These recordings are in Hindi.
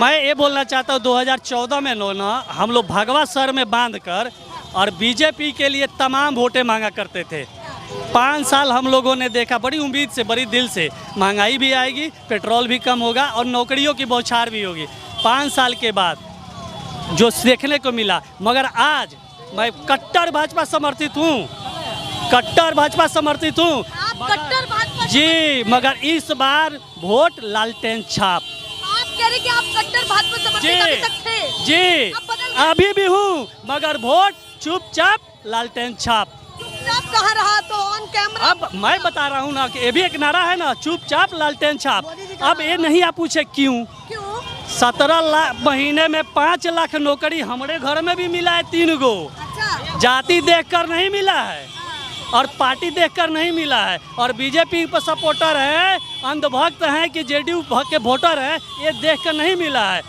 मैं ये बोलना चाहता हूँ 2014 में ना हम लोग भगवा सर में बांध कर और बीजेपी के लिए तमाम वोटें मांगा करते थे। 5 साल हम लोगों ने देखा, बड़ी उम्मीद से, बड़ी दिल से, महंगाई भी आएगी, पेट्रोल भी कम होगा और नौकरियों की बौछार भी होगी। 5 साल के बाद जो देखने को मिला, मगर आज मैं कट्टर भाजपा समर्थित हूँ, कट्टर भाजपा समर्थित हूँ कट्टर भाजपा जी, मगर इस बार वोट लालटेन छाप। आप कह रहे कि आप कट्टर भाजपा समर्थित अभी तक थे जी, अब बदल गए। अभी भी हूँ, मगर वोट चुपचाप लालटेन छाप। चुपचाप कहाँ रहा तो ऑन कैमरा। अब मैं बता रहा हूँ ना कि ये भी एक नारा है ना, चुपचाप लालटेन छाप। अब ये नहीं आप पूछे क्यों? 17 लाख महीने में 5 लाख नौकरी हमारे घर में भी मिला है 3 गो। अच्छा, जाति देखकर नहीं मिला है और पार्टी देखकर नहीं मिला है, और बीजेपी पर सपोर्टर है, अंधभक्त हैं कि जेडीयू के वोटर हैं, ये देखकर नहीं मिला है।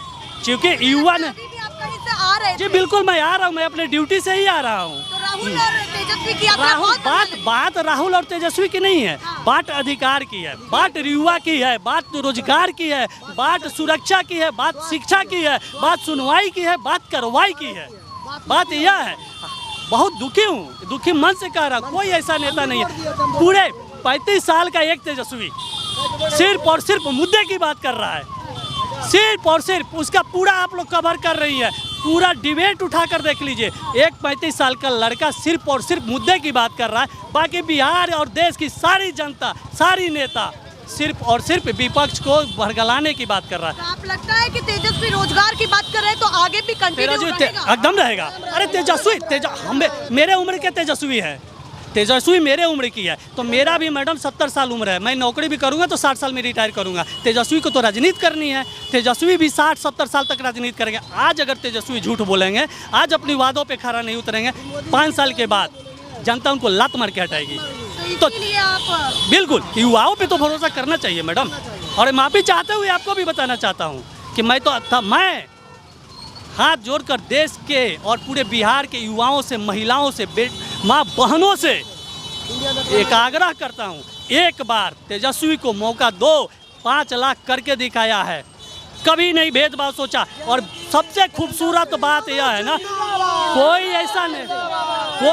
क्योंकि युवा ने अभी भी आप कहीं से आ रहे जी थे। बिल्कुल मैं आ रहा हूँ, मैं अपने ड्यूटी से ही आ रहा हूँ। तो राहुल और तेजस्वी की यात्रा राहुल बहुत बात राहुल और तेजस्वी की नहीं है, बात अधिकार की है, बात युवा की है, बात रोजगार की है, बात सुरक्षा की है, बात शिक्षा की है, बात सुनवाई की है, बात कार्रवाई की है। बात यह है, बहुत दुखी हूँ, दुखी मन से कह रहा हूँ, कोई ऐसा नेता नहीं है। पूरे 35 साल का एक तेजस्वी सिर्फ और सिर्फ मुद्दे की बात कर रहा है, सिर्फ और सिर्फ उसका पूरा आप लोग कवर कर रही है। पूरा डिबेट उठाकर देख लीजिए, एक 35 साल का लड़का सिर्फ और सिर्फ मुद्दे की बात कर रहा है। बाकी बिहार और देश की सारी जनता, सारी नेता सिर्फ और सिर्फ विपक्ष को भड़काने की बात कर रहा है। तो आप लगता है कि तेजस्वी रोजगार की बात कर रहे हैं तो आगे भी कंटिन्यू रहेगा? एकदम रहेगा। अरे तेजस्वी मेरे उम्र के तेजस्वी है, तेजस्वी मेरे उम्र की है, तो मेरा भी मैडम 70 साल उम्र है। मैं नौकरी भी करूंगा तो 60 साल में रिटायर करूंगा। तेजस्वी को तो राजनीति करनी है, तेजस्वी भी 60-70 साल तक राजनीति करेंगे। आज अगर तेजस्वी झूठ बोलेंगे, आज अपनी वादों पे खरा नहीं उतरेंगे, 5 साल के बाद जनता उनको लात मार के हटाएगी। तो इसलिए आप बिल्कुल युवाओं पे तो भरोसा करना चाहिए मैडम। और माफ़ी चाहते हुए आपको भी बताना चाहता हूँ कि मैं हाथ जोड़कर देश के और पूरे बिहार के युवाओं से, महिलाओं से, माँ बहनों से एक आग्रह करता हूँ, एक बार तेजस्वी को मौका दो। 5 लाख करके दिखाया है, कभी नहीं भेदभाव सोचा। और सबसे खूबसूरत बात यह है ना, कोई ऐसा नहीं,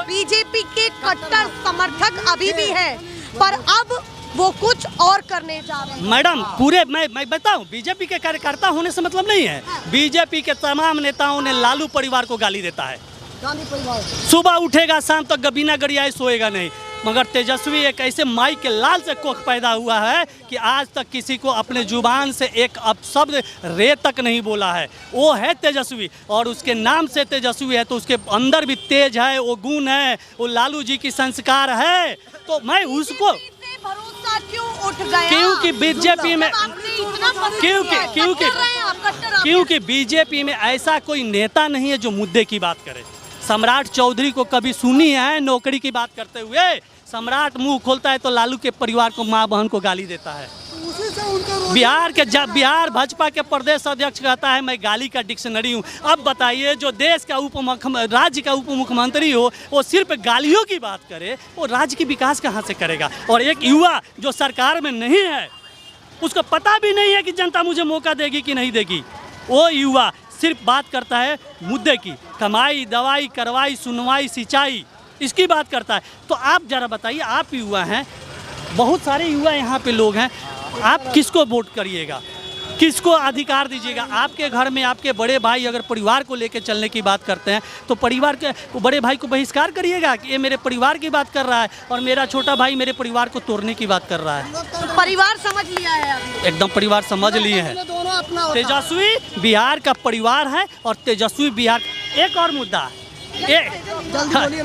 बीजेपी के कट्टर समर्थक अभी भी है, पर अब वो कुछ और करने जा रहे हैं। मैडम पूरे मैं बताऊं, बीजेपी के कार्यकर्ता होने से मतलब नहीं है। बीजेपी के तमाम नेताओं ने लालू परिवार को गाली देता है, सुबह उठेगा शाम तक बिना गरियाए सोएगा नहीं। मगर तेजस्वी एक ऐसे माई के लाल से कोख पैदा हुआ है कि आज तक किसी को अपने जुबान से एक अपशब्द रे तक नहीं बोला है। वो है तेजस्वी, और उसके नाम से तेजस्वी है तो उसके अंदर भी तेज है, वो गुण है, वो लालू जी की संस्कार है। तो मैं उसको भरोसा क्यों उठ गया? क्योंकि बीजेपी में क्योंकि बीजेपी में ऐसा कोई नेता नहीं है जो मुद्दे की बात करे। सम्राट चौधरी को कभी सुनी है नौकरी की बात करते हुए? सम्राट मुंह खोलता है तो लालू के परिवार को, माँ बहन को गाली देता है। बिहार भाजपा के प्रदेश अध्यक्ष कहता है मैं गाली का डिक्शनरी हूँ। अब बताइए, जो देश का राज्य का उप मुख्यमंत्री हो, वो सिर्फ गालियों की बात करे, वो राज्य की विकास कहाँ से करेगा? और एक युवा जो सरकार में नहीं है, उसको पता भी नहीं है कि जनता मुझे मौका देगी कि नहीं देगी। वो युवा सिर्फ बात करता है मुद्दे की, कमाई, दवाई, करवाई, सुनवाई, सिंचाई, इसकी बात करता है। तो आप जरा बताइए, आप युवा हैं, बहुत सारे युवा यहाँ पे लोग हैं, आप किसको वोट करिएगा, किसको अधिकार दीजिएगा? आपके घर में आपके बड़े भाई अगर परिवार को लेकर चलने की बात करते हैं तो परिवार के बड़े भाई को बहिष्कार करिएगा कि ये मेरे परिवार की बात कर रहा है और मेरा छोटा भाई मेरे परिवार को तोड़ने की बात कर रहा है। तो परिवार समझ लिया है अभी? एकदम परिवार समझ लिए हैं। तेजस्वी बिहार का परिवार है और तेजस्वी बिहार। एक और मुद्दा,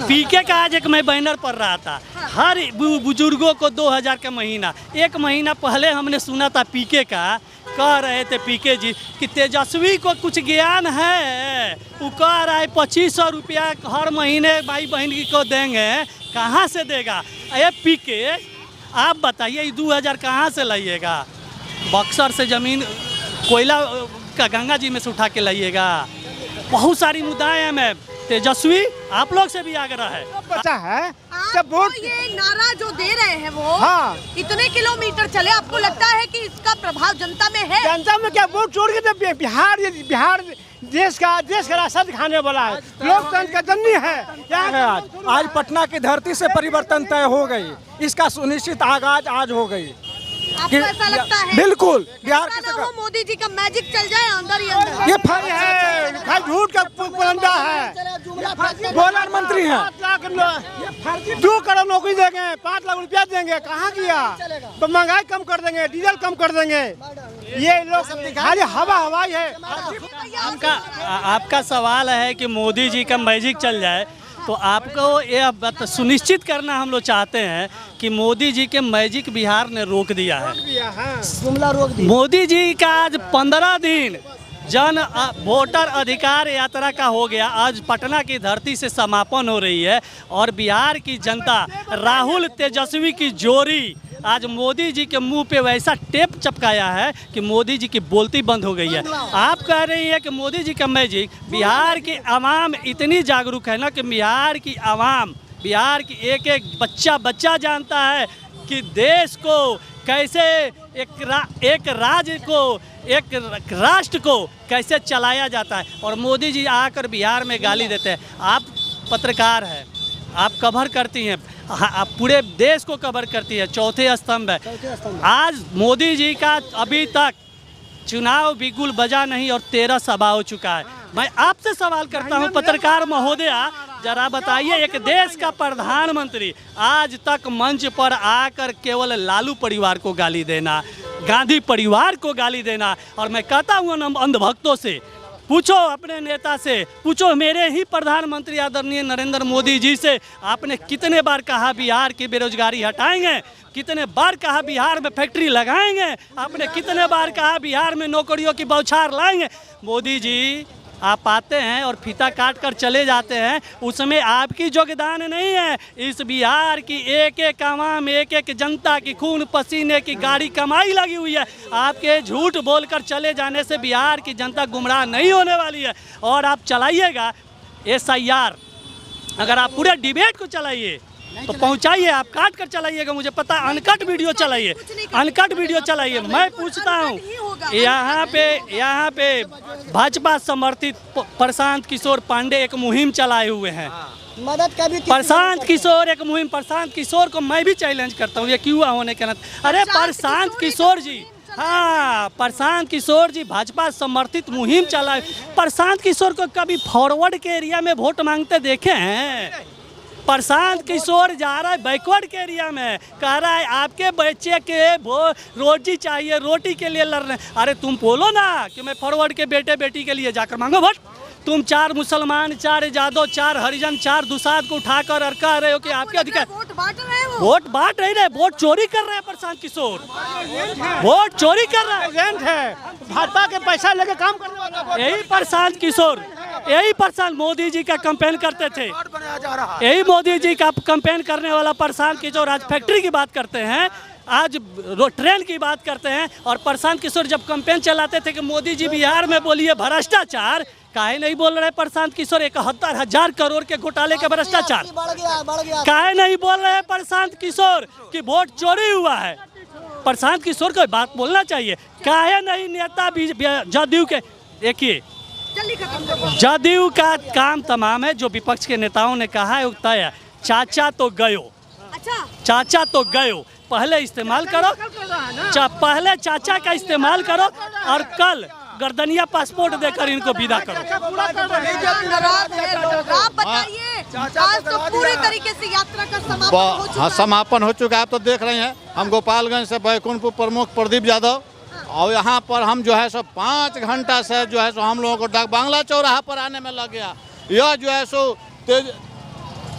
पीके का आज एक मैं बैनर पढ़ रहा था, हर बुजुर्गों को 2000 का महीना। 1 महीना पहले हमने सुना था पीके का, कह रहे थे पीके जी कि तेजस्वी को कुछ ज्ञान है, वो कह रहा है 2500 रुपया हर महीने भाई बहन को देंगे। कहाँ से देगा? अरे पीके आप बताइए, 2000 कहाँ से लाइएगा? बक्सर से ज़मीन, कोयला का गंगा जी में से उठा के लाइएगा। बहुत सारी मुद्दाएं हैं। मैं तेजस्वी आप लोग से भी आग्रह है, बचा है जब वोट तो ये नारा जो दे रहे हैं वो, हाँ, इतने किलोमीटर चले, आपको लगता है कि इसका प्रभाव जनता में है? जनता में क्या वोट चोर के जब बिहार देश का रास्ता दिखाने वाला है, लोकतंत्र का जननी है। आज पटना की धरती से परिवर्तन तय हो गई, इसका सुनिश्चित आगाज आज हो गई। आपको ऐसा लगता है? बिल्कुल, बिहार ऐसा की ना हो सरकार मोदी जी का मैजिक चल जाए अंदर ही अंदर। ये है झूठ का पुलंदा है। प्रधानमंत्री हैं, 2 करोड़ नौकरी देंगे, 5 लाख रुपया देंगे, कहाँ किया? तो महंगाई कम कर देंगे, डीजल कम कर देंगे। ये लोग खाली हवाई है। आपका सवाल है कि मोदी जी का मैजिक चल जाए, तो आपको ये सुनिश्चित करना हम लोग चाहते हैं कि मोदी जी के मैजिक बिहार ने रोक दिया है। मोदी जी का आज 15 दिन वोटर अधिकार यात्रा का हो गया, आज पटना की धरती से समापन हो रही है और बिहार की जनता राहुल तेजस्वी की जोड़ी आज मोदी जी के मुंह पे वैसा टेप चिपकाया है कि मोदी जी की बोलती बंद हो गई है। आप कह रही है कि मोदी जी का मैजिक, बिहार की आवाम इतनी जागरूक है ना कि बिहार की आवाम, बिहार की एक एक बच्चा जानता है कि देश को कैसे एक राज्य को, एक राष्ट्र को कैसे चलाया जाता है। और मोदी जी आकर बिहार में गाली देते हैं। आप पत्रकार हैं, आप कवर करती हैं, आप पूरे देश को कवर करती है, चौथे स्तंभ है। आज मोदी जी का अभी तक चुनाव बिल्कुल बजा नहीं और 13 सभा हो चुका है। मैं आपसे सवाल करता हूं पत्रकार महोदया, जरा बताइए, एक देश का प्रधानमंत्री आज तक मंच पर आकर केवल लालू परिवार को गाली देना, गांधी परिवार को गाली देना, और मैं कहता हूं अंधभक्तों से पूछो, अपने नेता से पूछो, मेरे ही प्रधानमंत्री आदरणीय नरेंद्र मोदी जी से, आपने कितने बार कहा बिहार की बेरोजगारी हटाएंगे, कितने बार कहा बिहार में फैक्ट्री लगाएंगे, आपने कितने बार कहा बिहार में नौकरियों की बौछार लाएंगे। मोदी जी आप आते हैं और फीता काट कर चले जाते हैं, उसमें आपकी योगदान नहीं है। इस बिहार की एक एक आवाम, एक एक जनता की खून पसीने की गाड़ी कमाई लगी हुई है। आपके झूठ बोलकर चले जाने से बिहार की जनता गुमराह नहीं होने वाली है। और आप चलाइएगा SIR, अगर आप पूरे डिबेट को चलाइए तो पहुंचाइए, आप काट कर चलाइएगा, मुझे पता, अनकट वीडियो चलाइए, अनकट वीडियो चलाइए। मैं पूछता हूं, यहाँ पे भाजपा समर्थित प्रशांत किशोर पांडे एक मुहिम चलाए हुए हैं, मदद का भी प्रशांत किशोर एक मुहिम, प्रशांत किशोर को मैं भी चैलेंज करता हूँ, ये क्यों होने के नाते, अरे प्रशांत किशोर जी, हाँ प्रशांत किशोर जी भाजपा समर्थित मुहिम चलाए। प्रशांत किशोर को कभी फॉरवर्ड के एरिया में वोट मांगते देखे हैं? प्रशांत किशोर जा रहा है बैकवर्ड के एरिया में, कह रहा है आपके बच्चे के रोजी चाहिए, रोटी के लिए लड़ रहे हैं। अरे तुम बोलो ना कि मैं फॉरवर्ड के बेटे बेटी के लिए जाकर मांगो वोट। तुम 4 मुसलमान, 4 यादव, 4 हरिजन, 4 दुसाद को उठाकर और कह रहे हो कि आपके अधिकार, वोट बांट रहे हो, वोट बांट रहे, वोट चोरी कर रहे हैं। प्रशांत किशोर वोट चोरी कर रहा है, भाजपा के पैसा लेके काम करने वाला यही प्रशांत किशोर, यही प्रशांत मोदी जी का कैंपेन करते थे, यही मोदी जी का कैंपेन करने वाला प्रशांत किशोर आज फैक्ट्री की बात करते हैं, आज ट्रेन की बात करते हैं। और प्रशांत किशोर जब कैंपेन चलाते थे कि मोदी जी बिहार में बोलिए भ्रष्टाचार, काहे नहीं बोल रहे प्रशांत किशोर 71,000 करोड़ के घोटाले के भ्रष्टाचार, काहे नहीं बोल रहे प्रशांत किशोर कि वोट चोरी हुआ है? प्रशांत किशोर को बात बोलना चाहिए। काहे नहीं नेता जदयू के, देखिए जदयू का काम तमाम है, जो विपक्ष के नेताओं ने कहा है तय है। चाचा तो गयो, चाचा तो गयो, पहले इस्तेमाल करो, पहले चाचा का इस्तेमाल करो और कल गर्दनिया पासपोर्ट देकर इनको विदा करो। आप बताइए, आज तो पूरे तरीके से यात्रा का समापन हो चुका है। आप तो देख रहे हैं, हम गोपालगंज से बैकुंठपुर प्रमुख प्रदीप यादव, और यहाँ पर हम जो है सो 5 घंटा से जो है सो हम लोगों को डाक बांग्ला चौराहा पर आने में लग गया। यह जो है सो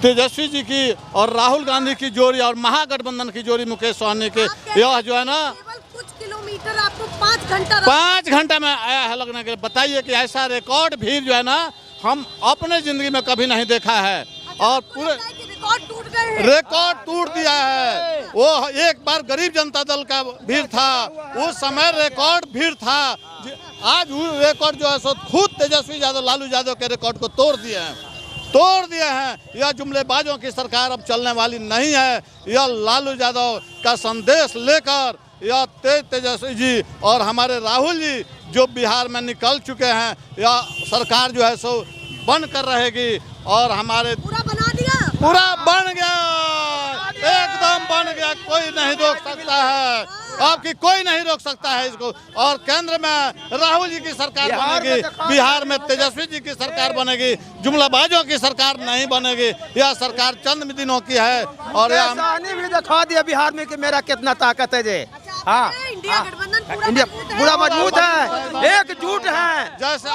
तेजस्वी जी की और राहुल गांधी की जोड़ी और महागठबंधन की जोड़ी मुकेश सहनी के, यह जो है ना कुछ किलोमीटर आपको 5 घंटा में आया है लगने के लिए। बताइए कि ऐसा रिकॉर्ड भीड़ जो है ना हम अपने जिंदगी में कभी नहीं देखा है, और पूरे रिकॉर्ड टूट दिया है। वो एक बार गरीब जनता दल का भीड़ था, उस समय रिकॉर्ड भीड़ था, आज वो रिकॉर्ड जो है सो खुद तेजस्वी यादव, लालू यादव के रिकॉर्ड को तोड़ दिए हैं। तोड़ दिए हैं। यह जुमलेबाजों की सरकार अब चलने वाली नहीं है। यह लालू यादव का संदेश लेकर यह तेजस्वी जी और हमारे राहुल जी जो बिहार में निकल चुके हैं, यह सरकार जो है सो बन कर रहेगी और हमारे पूरा बना दिया, पूरा बन गया, एकदम बन गया, कोई नहीं रोक सकता है। आपकी कोई नहीं रोक सकता है इसको। और केंद्र में राहुल जी की सरकार बनेगी, बिहार में तेजस्वी जी की सरकार बनेगी, जुमलाबाजों की सरकार नहीं बनेगी। यह सरकार चंद दिनों की है और यह भी दिखा दिया बिहार में कि मेरा कितना ताकत है जे। हाँ, इंडिया गठबंधन पूरा मजबूत है, एकजुट है। जैसे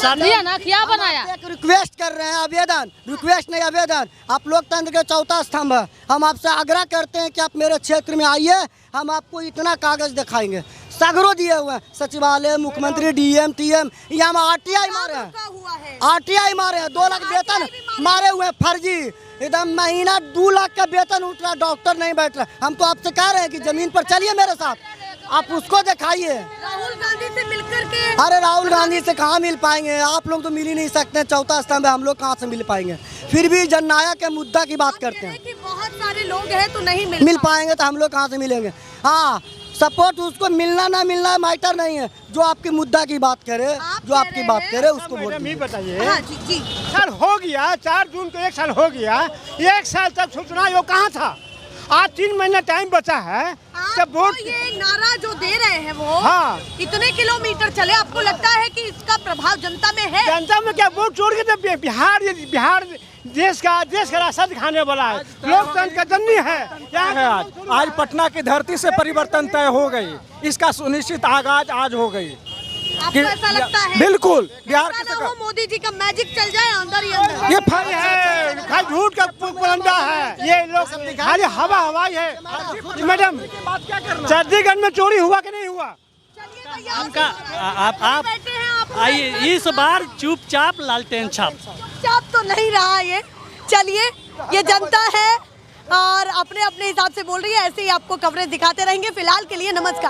समझिए ना क्या बनाया। एक रिक्वेस्ट कर रहे हैं, आवेदन, रिक्वेस्ट नहीं आवेदन। आप लोकतंत्र के चौथा स्तंभ है। हम आपसे आग्रह करते हैं कि आप मेरे क्षेत्र में आइए, हम आपको इतना कागज दिखाएंगे। सगरों दिए हुए हैं, सचिवालय, मुख्यमंत्री, डीएम, टीएम, यहाँ हम आरटीआई मारे हैं, आरटीआई मारे हैं, 2 लाख वेतन मारे हुए हैं फर्जी। एकदम महीना 2 लाख का वेतन उठ रहा, डॉक्टर नहीं बैठ रहा। हम तो आपसे कह रहे हैं कि जमीन पर चलिए मेरे साथ, आप उसको दिखाइए। राहुल गांधी से मिलकर के अरे राहुल गांधी से कहाँ मिल पाएंगे, आप लोग तो मिल ही नहीं सकते, चौथा स्तंभ है, हम लोग कहाँ से मिल पाएंगे। फिर भी जननायक के मुद्दा की बात करते हैं कि बहुत सारे लोग हैं तो नहीं मिल पाएंगे, तो हम लोग कहाँ से मिलेंगे। हाँ, सपोर्ट उसको मिलना ना मिलना मैटर नहीं है, जो आपके मुद्दा की बात करे, जो आपकी बात करे उसको वोट मैडम ये दीजिए। बताइए, हाँ जी जी, साल हो गया, 4 जून को 1 साल हो गया, 1 साल तक सूचना आयोग कहाँ था? आज 3 महीना टाइम बचा है जब वोट। ये नारा जो दे रहे हैं वो, हाँ, इतने किलोमीटर चले, आपको लगता है कि इसका प्रभाव जनता में है? जनता में क्या वोट छोड़ के जब बिहार देश का रास्ता दिखाने वाला है, लोकतंत्र का जननी है। है आज पटना की धरती से परिवर्तन तय हो गई, इसका सुनिश्चित आगाज आज हो गई। आपको ऐसा लगता है? बिल्कुल, बिहार ऐसा की ना सरकार हो मोदी जी का मैजिक चल जाए अंदर ही अंदर। ये फल है, खाली झूठ का पुलंदा है, ये लोग खाली हवाई है। मैडम चंडीगढ़ में चोरी हुआ कि नहीं हुआ? उनका आप आइए, इस बार चुपचाप लालटेन छाप। चुपचाप तो नहीं रहा ये। चलिए, ये जनता है और अपने अपने हिसाब से बोल रही है, ऐसे ही आपको कवरेज दिखाते रहेंगे। फिलहाल के लिए नमस्कार।